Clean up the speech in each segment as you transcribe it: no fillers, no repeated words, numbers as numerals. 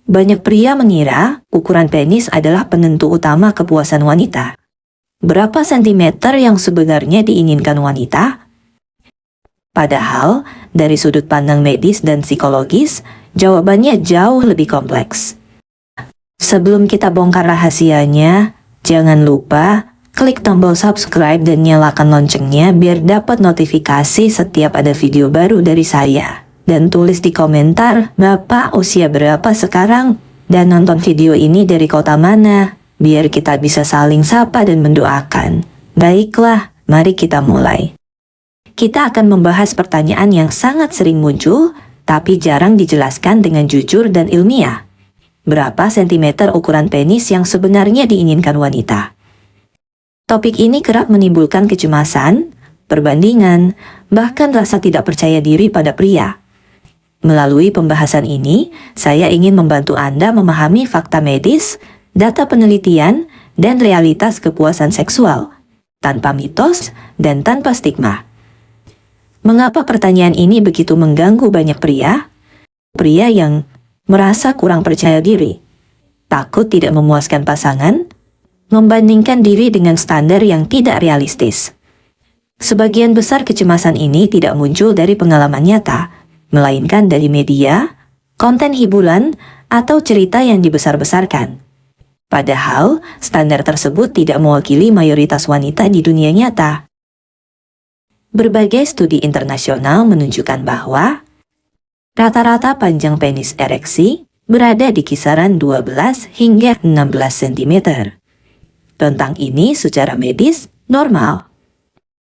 Banyak pria mengira ukuran penis adalah penentu utama kepuasan wanita. Berapa sentimeter yang sebenarnya diinginkan wanita? Padahal, dari sudut pandang medis dan psikologis, jawabannya jauh lebih kompleks. Sebelum kita bongkar rahasianya, jangan lupa klik tombol subscribe dan nyalakan loncengnya biar dapat notifikasi setiap ada video baru dari saya. Dan tulis di komentar, Bapak usia berapa sekarang? Dan nonton video ini dari kota mana? Biar kita bisa saling sapa dan mendoakan. Baiklah, mari kita mulai. Kita akan membahas pertanyaan yang sangat sering muncul, tapi jarang dijelaskan dengan jujur dan ilmiah. Berapa sentimeter ukuran penis yang sebenarnya diinginkan wanita? Topik ini kerap menimbulkan kecemasan, perbandingan, bahkan rasa tidak percaya diri pada pria. Melalui pembahasan ini, saya ingin membantu Anda memahami fakta medis, data penelitian, dan realitas kepuasan seksual, tanpa mitos dan tanpa stigma. Mengapa pertanyaan ini begitu mengganggu banyak pria? Pria yang merasa kurang percaya diri, takut tidak memuaskan pasangan, membandingkan diri dengan standar yang tidak realistis. Sebagian besar kecemasan ini tidak muncul dari pengalaman nyata, melainkan dari media, konten hiburan, atau cerita yang dibesar-besarkan. Padahal, standar tersebut tidak mewakili mayoritas wanita di dunia nyata. Berbagai studi internasional menunjukkan bahwa rata-rata panjang penis ereksi berada di kisaran 12 hingga 16 cm. Rentang ini secara medis normal.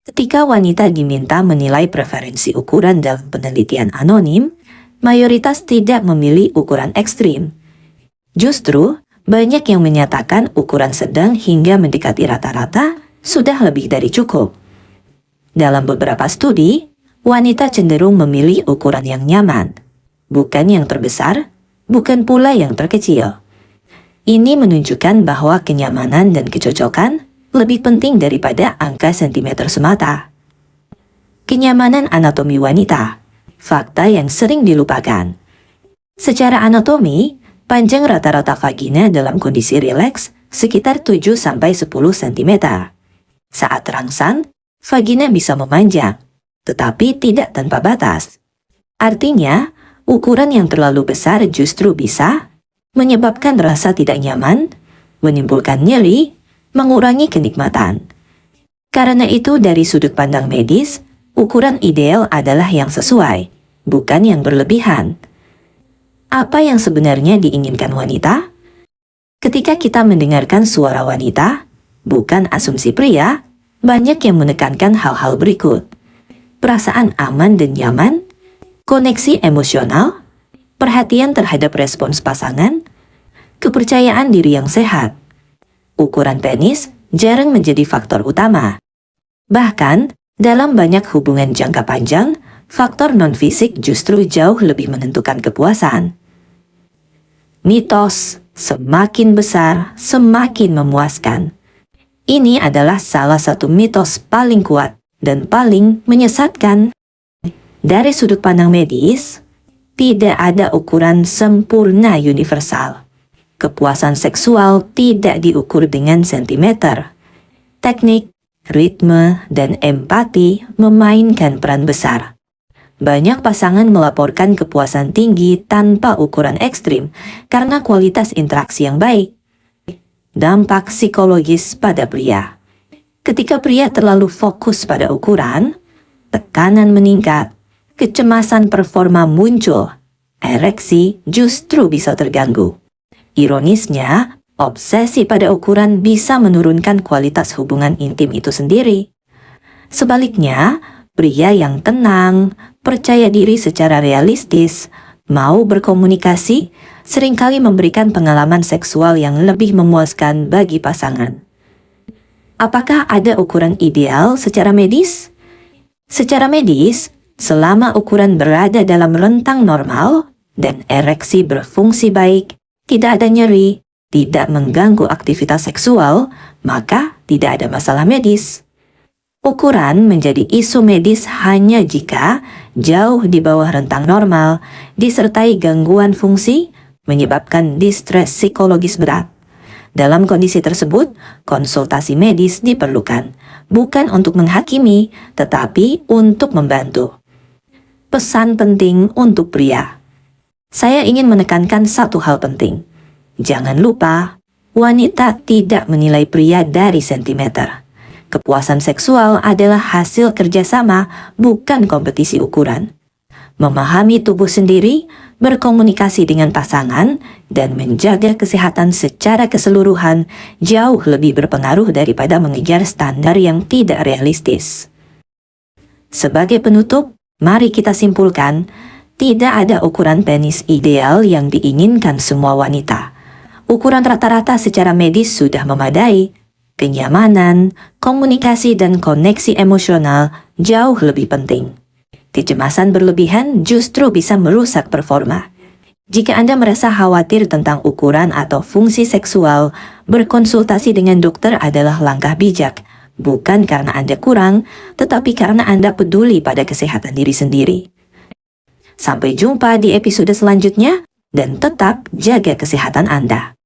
Ketika wanita diminta menilai preferensi ukuran dalam penelitian anonim, mayoritas tidak memilih ukuran ekstrim. Justru, banyak yang menyatakan ukuran sedang hingga mendekati rata-rata sudah lebih dari cukup. Dalam beberapa studi, wanita cenderung memilih ukuran yang nyaman, bukan yang terbesar, bukan pula yang terkecil. Ini menunjukkan bahwa kenyamanan dan kecocokan lebih penting daripada angka sentimeter semata. Kenyamanan anatomi wanita, fakta yang sering dilupakan. Secara anatomi, panjang rata-rata vagina dalam kondisi rileks sekitar 7-10 cm. Saat terangsang, vagina bisa memanjang, tetapi tidak tanpa batas. Artinya, ukuran yang terlalu besar justru bisa menyebabkan rasa tidak nyaman, menimbulkan nyeri, mengurangi kenikmatan. Karena itu dari sudut pandang medis, ukuran ideal adalah yang sesuai, bukan yang berlebihan. Apa yang sebenarnya diinginkan wanita? Ketika kita mendengarkan suara wanita, bukan asumsi pria, banyak yang menekankan hal-hal berikut. Perasaan aman dan nyaman, koneksi emosional, perhatian terhadap respons pasangan, kepercayaan diri yang sehat. Ukuran penis jarang menjadi faktor utama. Bahkan, dalam banyak hubungan jangka panjang, faktor non-fisik justru jauh lebih menentukan kepuasan. Mitos, semakin besar, semakin memuaskan. Ini adalah salah satu mitos paling kuat dan paling menyesatkan. Dari sudut pandang medis, tidak ada ukuran sempurna universal. Kepuasan seksual tidak diukur dengan sentimeter. Teknik, ritme, dan empati memainkan peran besar. Banyak pasangan melaporkan kepuasan tinggi tanpa ukuran ekstrim karena kualitas interaksi yang baik. Dampak psikologis pada pria. Ketika pria terlalu fokus pada ukuran, tekanan meningkat, kecemasan performa muncul, ereksi justru bisa terganggu. Ironisnya, obsesi pada ukuran bisa menurunkan kualitas hubungan intim itu sendiri. Sebaliknya, pria yang tenang, percaya diri secara realistis, mau berkomunikasi, seringkali memberikan pengalaman seksual yang lebih memuaskan bagi pasangan. Apakah ada ukuran ideal secara medis? Secara medis, selama ukuran berada dalam rentang normal dan ereksi berfungsi baik, tidak ada nyeri, tidak mengganggu aktivitas seksual, maka tidak ada masalah medis. Ukuran menjadi isu medis hanya jika jauh di bawah rentang normal, disertai gangguan fungsi, menyebabkan distres psikologis berat. Dalam kondisi tersebut, konsultasi medis diperlukan, bukan untuk menghakimi, tetapi untuk membantu. Pesan penting untuk pria. Saya ingin menekankan satu hal penting. Jangan lupa, wanita tidak menilai pria dari sentimeter. Kepuasan seksual adalah hasil kerjasama, bukan kompetisi ukuran. Memahami tubuh sendiri, berkomunikasi dengan pasangan, dan menjaga kesehatan secara keseluruhan jauh lebih berpengaruh daripada mengejar standar yang tidak realistis. Sebagai penutup, mari kita simpulkan, tidak ada ukuran penis ideal yang diinginkan semua wanita. Ukuran rata-rata secara medis sudah memadai. Kenyamanan, komunikasi, dan koneksi emosional jauh lebih penting. Kecemasan berlebihan justru bisa merusak performa. Jika Anda merasa khawatir tentang ukuran atau fungsi seksual, berkonsultasi dengan dokter adalah langkah bijak, bukan karena Anda kurang, tetapi karena Anda peduli pada kesehatan diri sendiri. Sampai jumpa di episode selanjutnya, dan tetap jaga kesehatan Anda.